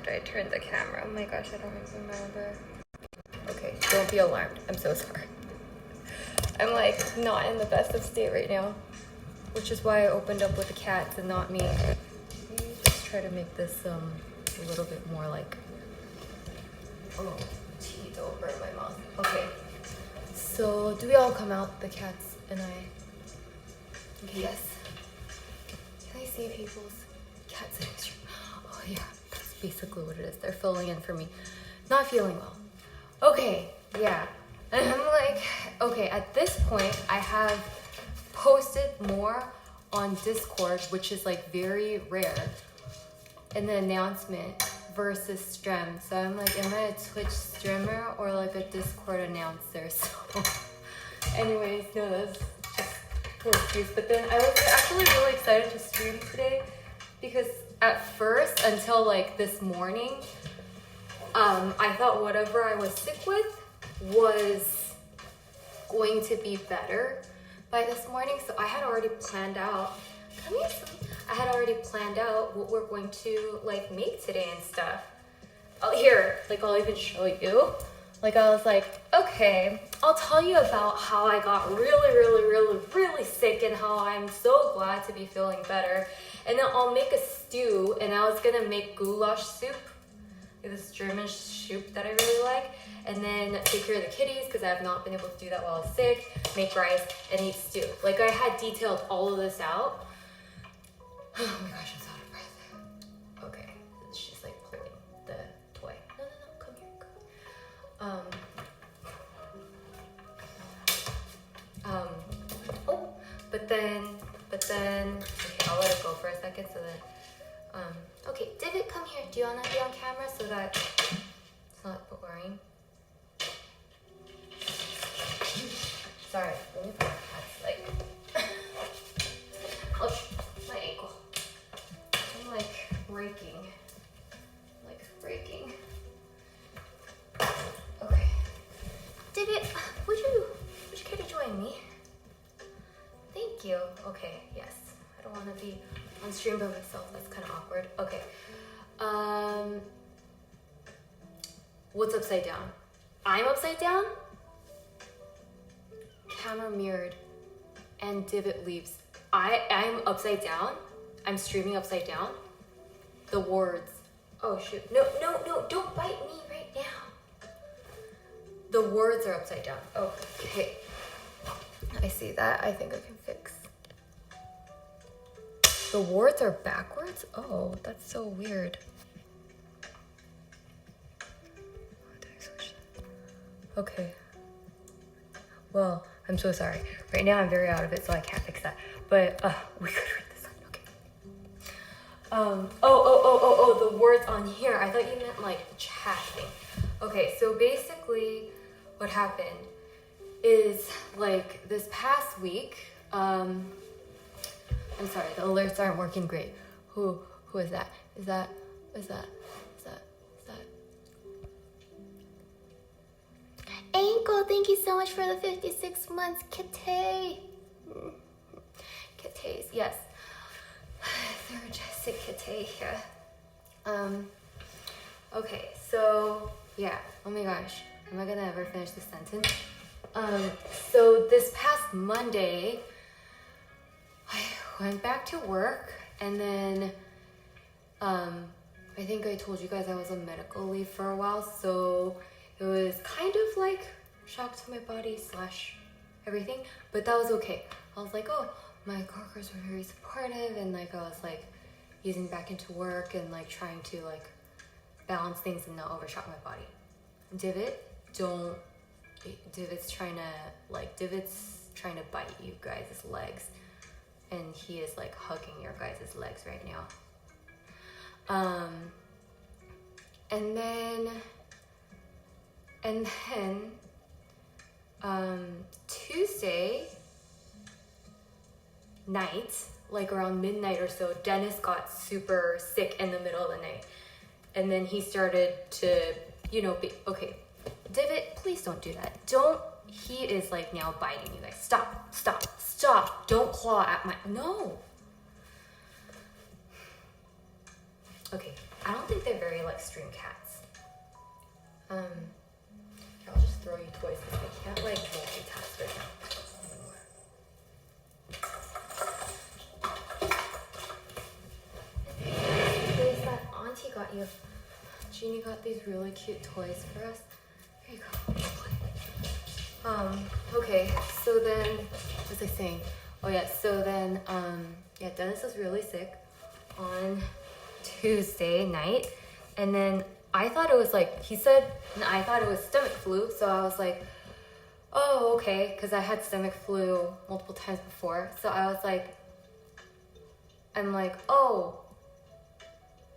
did I turn the camera? Oh my gosh, I don't even remember. Okay, don't be alarmed. I'm so sorry. I'm like not in the best of state right now, which is why I opened up with the cats and not me. Let me just try to make this a little bit more like, oh, teeth over my mouth. Okay, so do we all come out, the cats and I? Okay, yes. Can I see people's cat sitting stream? Oh yeah, that's basically what it is. They're filling in for me. Not feeling well. Okay, yeah. And I'm like, okay, at this point, I have posted more on Discord, which is like very rare in the announcement versus stream. So I'm like, am I a Twitch streamer or like a Discord announcer? So anyways, no, that's just poor excuse. But then I was actually really excited to stream today because at first, until like this morning, I thought whatever I was sick with was going to be better by this morning. So I had already planned out, I had already planned out what we're going to like make today and stuff. Oh, here, like I'll even show you. Like I was like, okay, I'll tell you about how I got really sick and how I'm so glad to be feeling better. And then I'll make a stew, and I was gonna make goulash soup, this German soup that I really like, and then take care of the kitties because I have not been able to do that while I was sick, make rice, and eat stew. Like I had detailed all of this out. Oh my gosh, I'm so out of breath. Okay, she's like pulling the toy. No, come here, oh, but then, okay, I'll let it go for a second so that, okay, David, come here. Do you want to be on camera so that it's not boring? Sorry, let me put my hats like, ouch, my ankle. I'm like breaking. Okay. David, would you care to join me? Thank you. Okay, yes. I don't want to be on stream by myself. That's kind of awkward. Okay. What's upside down? I'm upside down? Camera mirrored and divot leaves. I'm upside down. I'm streaming upside down. The words. Oh shoot. No, don't bite me right now. The words are upside down. Okay. I see that. I think I can fix. The words are backwards? Oh, that's so weird. Okay. Well, I'm so sorry. Right now I'm very out of it, so I can't fix that. But we could read this one. Okay. The words on here. I thought you meant like the chat thing. Okay, so basically what happened is like this past week, I'm sorry, the alerts aren't working great. Who is that? Is that Ankle, thank you so much for the 56 months, Kitty. Kitties, yes. Third sick Kitty here. Okay, so yeah. Oh my gosh, am I gonna ever finish this sentence? So this past Monday, I went back to work, and then I think I told you guys I was on medical leave for a while, so it was kind of like shock to my body / everything, but that was okay. I was like, oh, my coworkers were very supportive, and like I was like easing back into work and like trying to like balance things and not overshock my body. Divot's trying to bite you guys' legs, and he is like hugging your guys' legs right now. And then Tuesday night, like around midnight or so, Dennis got super sick in the middle of the night. And then he started to, be, okay, Divot, please don't do that. He is like now biting you guys. Stop. Don't claw at no. Okay, I don't think they're very like stream cats. Here, I'll just throw you toys because I can't like multitask right now. Toys that Auntie got you. Jeannie got these really cute toys for us. Here you go. Okay, so then, what was I saying? Oh yeah, so then, yeah, Dennis was really sick on Tuesday night, and then I thought it was like, he said, I thought it was stomach flu, so I was like, oh, okay, because I had stomach flu multiple times before, so I was like, I'm like, oh,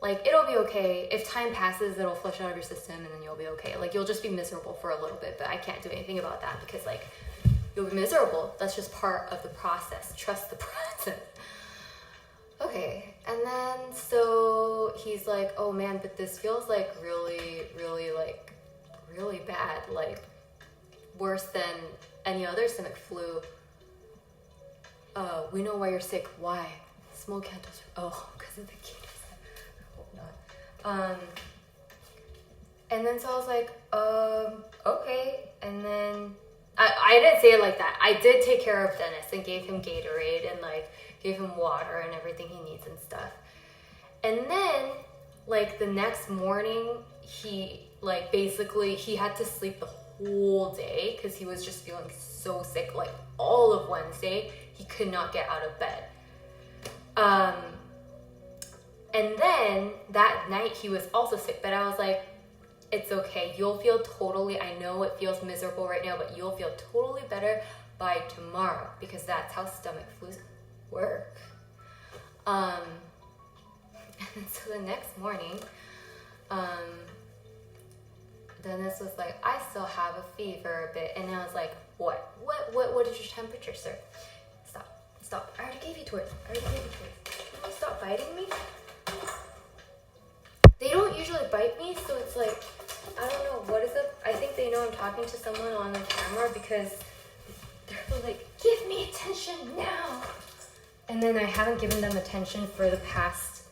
like, it'll be okay. If time passes, it'll flush out of your system, and then you'll be okay. Like, you'll just be miserable for a little bit, but I can't do anything about that, because, like, you'll be miserable. That's just part of the process. Trust the process. Okay, and then, so he's like, oh man, but this feels like really, really, like, really bad, like, worse than any other stomach flu. We know why you're sick. Why? Smoke candles. Oh, because of the kitties. I hope not. And then so I was like, okay, and then, I didn't say it like that. I did take care of Dennis and gave him Gatorade and like gave him water and everything he needs and stuff. And then like the next morning, he like basically he had to sleep the whole day because he was just feeling so sick. Like all of Wednesday, he could not get out of bed. And then that night he was also sick, but I was like, it's okay. You'll feel totally, I know it feels miserable right now, but you'll feel totally better by tomorrow because that's how stomach flus work. And so the next morning, Dennis was like, I still have a fever a bit. And I was like, what is your temperature, sir? Stop. I already gave you toys. Can you stop biting me? They don't usually bite me, so it's like, I don't know, what is it? I think they know I'm talking to someone on the camera because they're like, give me attention now. And then I haven't given them attention for the past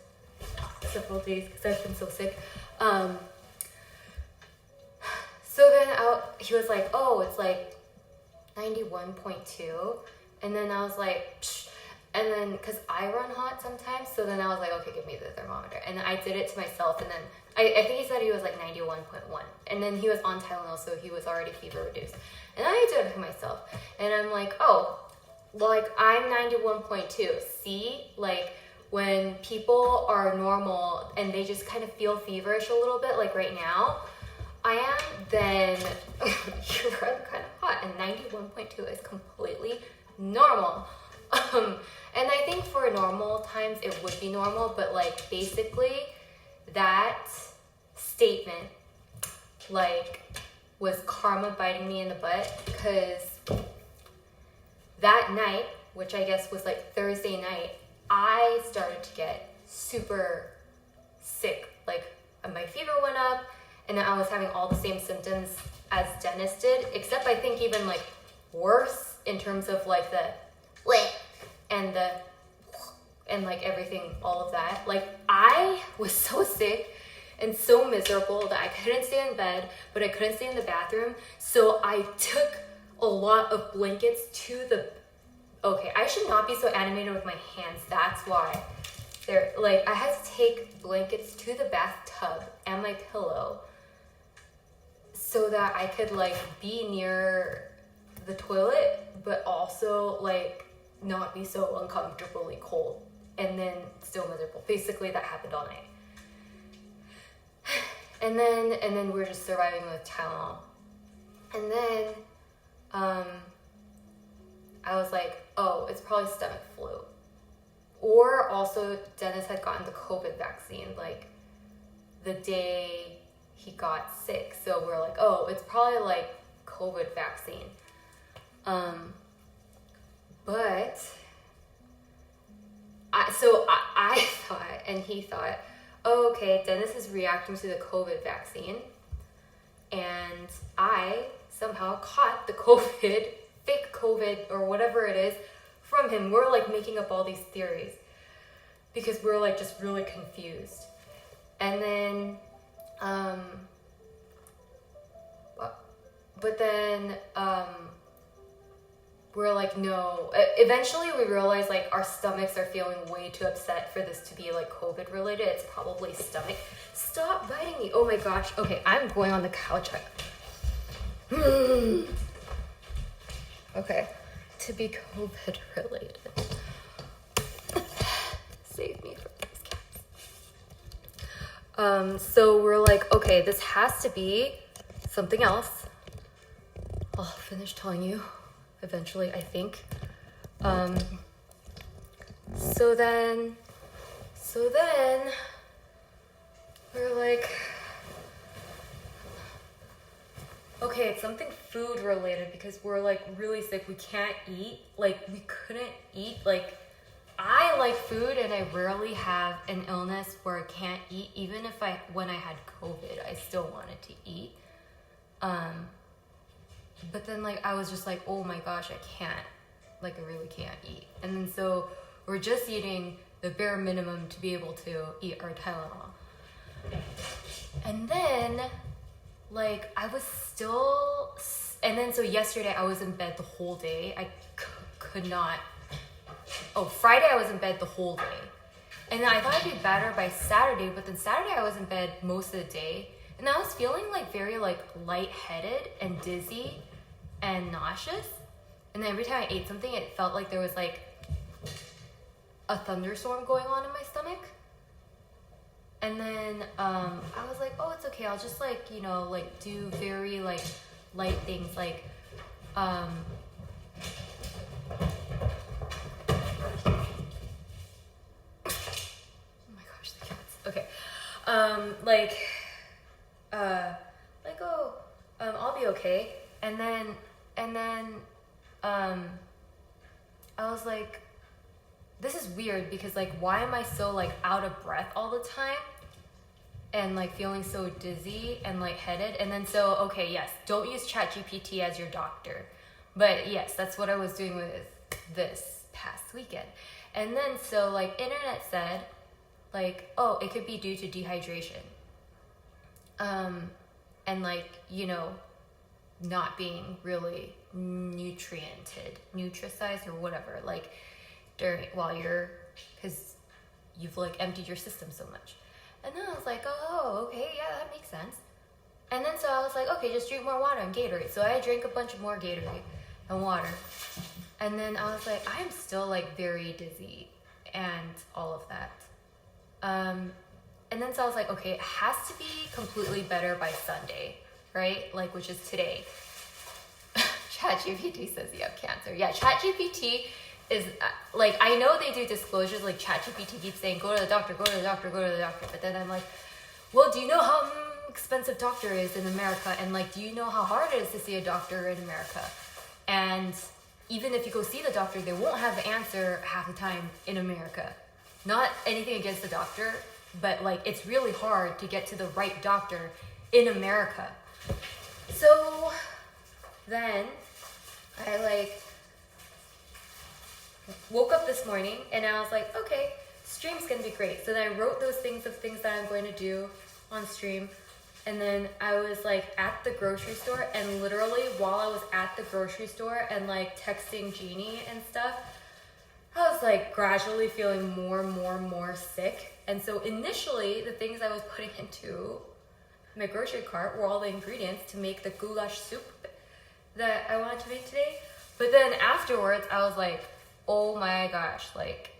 several days because I've been so sick. So then he was like, oh, it's like 91.2. And then I was like, psh. And then, because I run hot sometimes, so then I was like, okay, give me the thermometer. And I did it to myself, and then I think he said he was like 91.1. And then he was on Tylenol, so he was already fever reduced. And I did it to myself. And I'm like, oh, like I'm 91.2. See, like when people are normal and they just kind of feel feverish a little bit, like right now, I am, then you run kind of hot. And 91.2 is completely normal. And I think for normal times it would be normal, but like basically that statement like was karma biting me in the butt because that night, which I guess was like Thursday night, I started to get super sick. Like my fever went up and I was having all the same symptoms as Dennis did, except I think even like worse in terms of like the and like everything, all of that. Like I was so sick and so miserable that I couldn't stay in bed, but I couldn't stay in the bathroom. So I took a lot of blankets to the, okay, I should not be so animated with my hands. That's why. I had to take blankets to the bathtub and my pillow so that I could like be near the toilet, but also like not be so uncomfortably cold and then still miserable. Basically that happened all night. And then we're just surviving with Tylenol. And then I was like, oh, it's probably stomach flu. Or also Dennis had gotten the COVID vaccine like the day he got sick. So we're like, oh, it's probably like COVID vaccine. But I thought, and he thought, oh, okay, Dennis is reacting to the COVID vaccine, and I somehow caught the COVID, fake COVID, or whatever it is, from him. We're like making up all these theories because we're like just really confused. And then, but then, we're like, no. Eventually we realized like our stomachs are feeling way too upset for this to be like COVID related. It's probably stomach. Stop biting me. Oh my gosh. Okay, I'm going on the couch. Okay, to be COVID related. Save me from these cats. So we're like, okay, this has to be something else. I'll finish telling you eventually, I think. So then we're like, okay, it's something food related because we're like really sick. We can't eat. Like we couldn't eat. Like I like food and I rarely have an illness where I can't eat. Even if when I had COVID, I still wanted to eat. But then like I was just like, oh my gosh, I can't. Like I really can't eat. And then so we're just eating the bare minimum to be able to eat our Tylenol. And then like I was still, and then so yesterday I was in bed the whole day. I could not. Oh, Friday I was in bed the whole day. And then I thought I'd be better by Saturday, but then Saturday I was in bed most of the day. And I was feeling like very like lightheaded and dizzy and nauseous. And then every time I ate something, it felt like there was like a thunderstorm going on in my stomach. And then I was like, oh, it's okay. I'll just like, you know, like do very like light things like oh my gosh, the cats. Okay. I'll be okay. And then I was like, this is weird because like why am I so like out of breath all the time and like feeling so dizzy and lightheaded? And then so okay, yes, don't use ChatGPT as your doctor. But yes, that's what I was doing with this past weekend. And then so like internet said like, oh, it could be due to dehydration. And like, you know, not being really nutricized or whatever, like because you've like emptied your system so much. And then I was like, oh, okay, yeah, that makes sense. And then so I was like, okay, just drink more water and Gatorade. So I drank a bunch of more Gatorade and water. And then I was like, I'm still like very dizzy and all of that. And then so I was like, okay, it has to be completely better by Sunday, right? Like, which is today. ChatGPT says you have cancer. Yeah, ChatGPT is like, I know they do disclosures, like ChatGPT keeps saying, go to the doctor, go to the doctor, go to the doctor. But then I'm like, well, do you know how expensive doctor is in America? And like, do you know how hard it is to see a doctor in America? And even if you go see the doctor, they won't have the answer half the time in America. Not anything against the doctor, but like, it's really hard to get to the right doctor in America. So then I like woke up this morning and I was like, okay, stream's gonna be great. So then I wrote those things of things that I'm going to do on stream. And then I was like at the grocery store, and literally while I was at the grocery store and like texting Jeannie and stuff, I was like gradually feeling more sick. And so initially the things I was putting into my grocery cart were all the ingredients to make the goulash soup that I wanted to make today. But then afterwards I was like, oh my gosh, like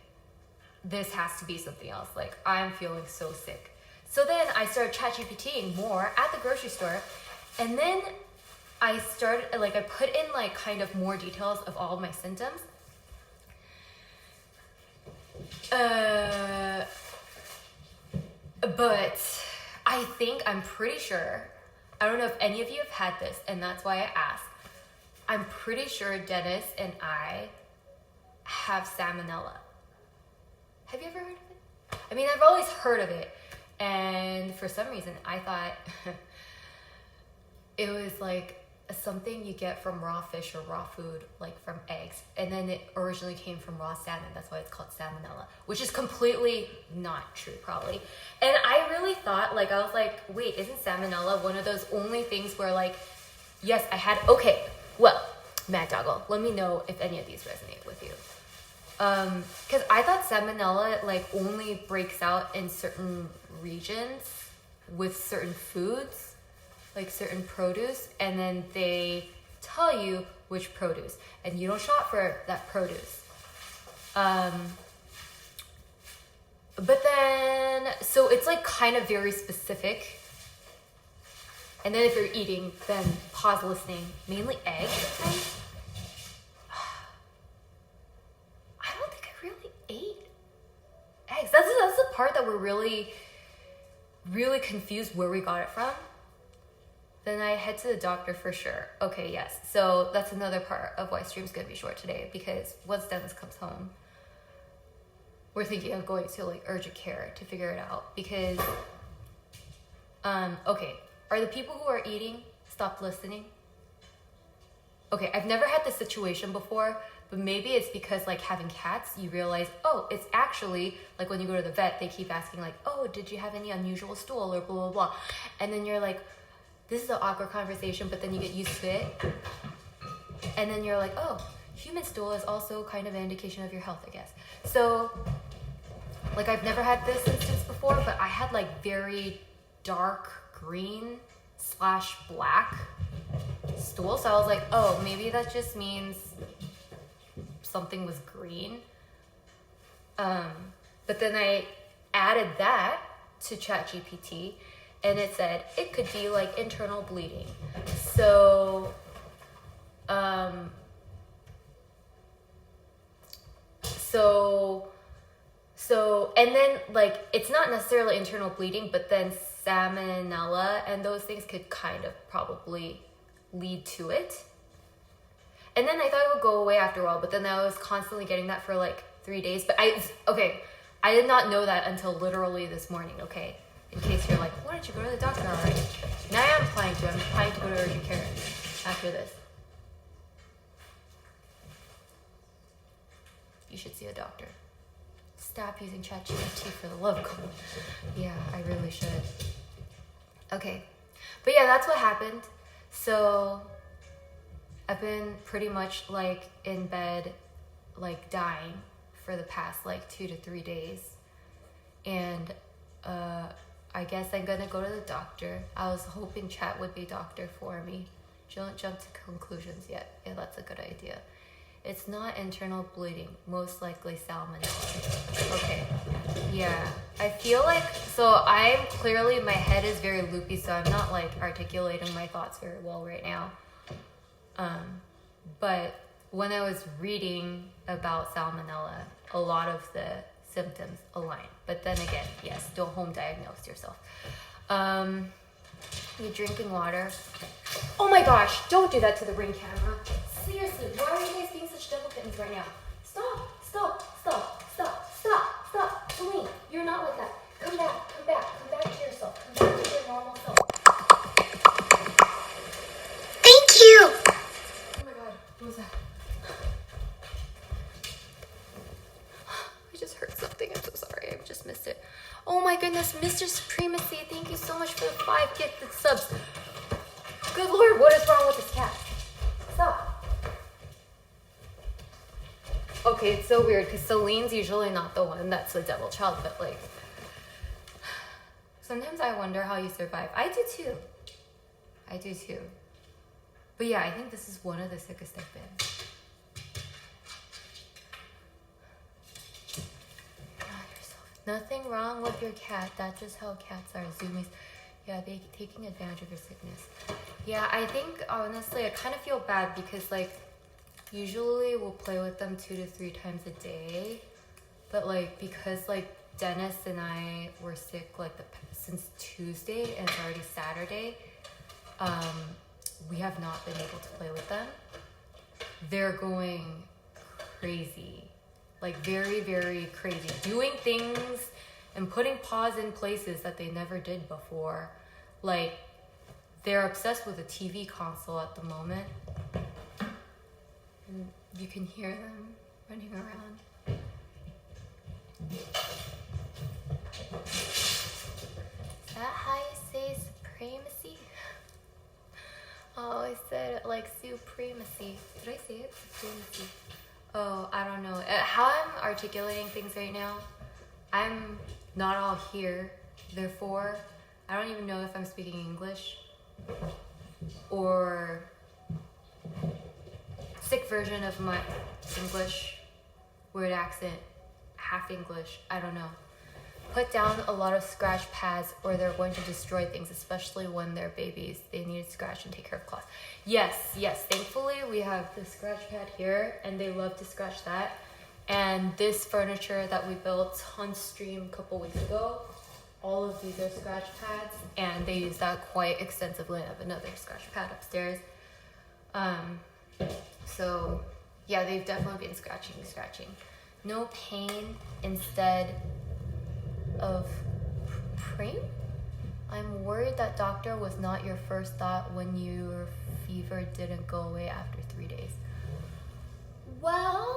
this has to be something else. Like I'm feeling so sick. So then I started ChatGPTing more at the grocery store. And then I started, like I put in like kind of more details of all of my symptoms. But I'm pretty sure, I don't know if any of you have had this, and that's why I asked. I'm pretty sure Dennis and I have salmonella. Have you ever heard of it? I mean, I've always heard of it. And for some reason, I thought it was like something you get from raw fish or raw food, like from eggs. And then it originally came from raw salmon. That's why it's called salmonella, which is completely not true, probably. And I really thought, like, I was like, wait, isn't salmonella one of those only things where, like, yes, I had, okay, well, Mad Doggle, let me know if any of these resonate with you. Because I thought salmonella, like, only breaks out in certain regions with certain foods, like certain produce, and then they tell you which produce, and you don't shop for that produce. But then, so it's like kind of very specific. And then if you're eating, then pause listening. Mainly eggs sometimes. I don't think I really ate eggs. That's the part that we're really, really confused where we got it from. Then I head to the doctor for sure. Okay, yes. So that's another part of why stream's gonna be short today, because once Dennis comes home, we're thinking of going to like urgent care to figure it out. Because, okay, are the people who are eating stopped listening? Okay, I've never had this situation before, but maybe it's because like having cats, you realize, oh, it's actually like when you go to the vet, they keep asking like, oh, did you have any unusual stool or blah, blah, blah. And then you're like, this is an awkward conversation, but then you get used to it. And then you're like, oh, human stool is also kind of an indication of your health, I guess. So, like, I've never had this instance before, but I had like very dark green / black stool. So I was like, oh, maybe that just means something was green. But then I added that to ChatGPT, and it said it could be like internal bleeding. So, and then like, it's not necessarily internal bleeding, but then salmonella and those things could kind of probably lead to it. And then I thought it would go away after a while, but then I was constantly getting that for like 3 days. But I did not know that until literally this morning, okay? In case you're like, why don't you go to the doctor already? Now I am planning to. I'm planning to go to urgent care after this. You should see a doctor. Stop using ChatGPT for the love of God. Yeah, I really should. Okay. But yeah, that's what happened. So I've been pretty much like in bed, like dying for the past like 2 to 3 days. And I guess I'm gonna go to the doctor. I was hoping Chat would be doctor for me. Don't jump to conclusions yet. Yeah, that's a good idea. It's not internal bleeding, most likely salmonella. Okay, yeah. I feel like, so I'm clearly, my head is very loopy, so I'm not like articulating my thoughts very well right now. But when I was reading about salmonella, a lot of the symptoms align. But then again, yes, don't home diagnose yourself. You're drinking water. Oh my gosh, don't do that to the ring camera. Seriously, why are you guys being such devil kittens right now? Stop. Celine, you're not like that. Come back to yourself. Come back to your normal self. Thank you. Oh my god, what was that? I just heard something, I'm so sorry, I just missed it. Oh my goodness, Mr. Supremacy, thank you so much for the 5 gifted subs. Good lord, what is wrong with this cat? Stop. Okay, it's so weird because Celine's usually not the one that's the devil child, but like, sometimes I wonder how you survive. I do too. But yeah, I think this is one of the sickest I've been. Nothing wrong with your cat. That's just how cats are. Zoomies. Yeah, they taking advantage of your sickness. Yeah, I think honestly I kind of feel bad because like usually we'll play with them 2 to 3 times a day, but like because like Dennis and I were sick like since Tuesday and it's already Saturday, we have not been able to play with them. They're going crazy. Like very, very crazy. Doing things and putting paws in places that they never did before. Like they're obsessed with a TV console at the moment. And you can hear them running around. Is that how you say supremacy? Oh, I said it like supremacy. Did I say it? Supremacy. Oh, I don't know. How I'm articulating things right now, I'm not all here. Therefore, I don't even know if I'm speaking English or sick version of my English, weird accent, half English, I don't know. Put down a lot of scratch pads or they're going to destroy things, especially when they're babies. They need to scratch and take care of claws. Yes, thankfully we have the scratch pad here and they love to scratch that. And this furniture that we built on stream a couple weeks ago, all of these are scratch pads and they use that quite extensively. I have another scratch pad upstairs. So yeah, they've definitely been scratching. No pain instead of pain? I'm worried that doctor was not your first thought when your fever didn't go away after 3 days. Well,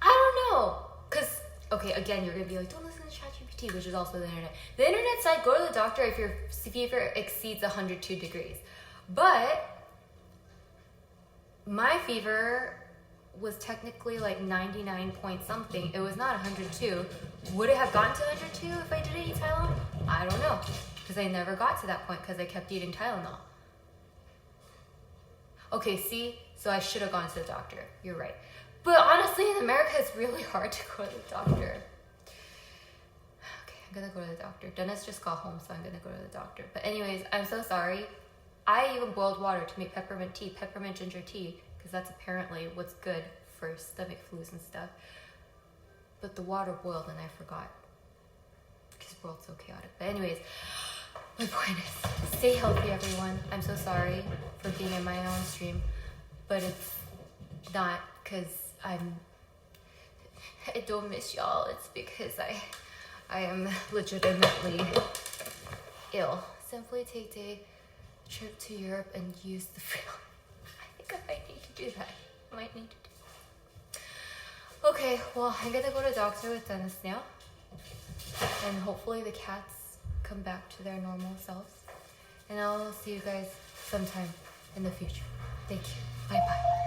I don't know. Because, okay, again, you're going to be like, don't listen to ChatGPT, which is also the internet. The internet said go to the doctor if your fever exceeds 102 degrees. But my fever was technically like 99 point something. It was not 102. Would it have gotten to 102 if I didn't eat Tylenol? I don't know, because I never got to that point because I kept eating Tylenol. Okay, see? So I should have gone to the doctor. You're right. But honestly, in America, it's really hard to go to the doctor. Okay, I'm gonna go to the doctor. Dennis just got home, so I'm gonna go to the doctor. But anyways, I'm so sorry. I even boiled water to make peppermint ginger tea, because that's apparently what's good for stomach flus and stuff. But the water boiled and I forgot, because the world's so chaotic. But anyways, my point is, stay healthy, everyone. I'm so sorry for being in my own stream, but it's not because I don't miss y'all. It's because I am legitimately ill. Simply take a trip to Europe and use the free. I think I might need to do that. Okay, well, I'm gonna go to the doctor with Dennis now. And hopefully the cats come back to their normal selves. And I'll see you guys sometime in the future. Thank you. Bye-bye.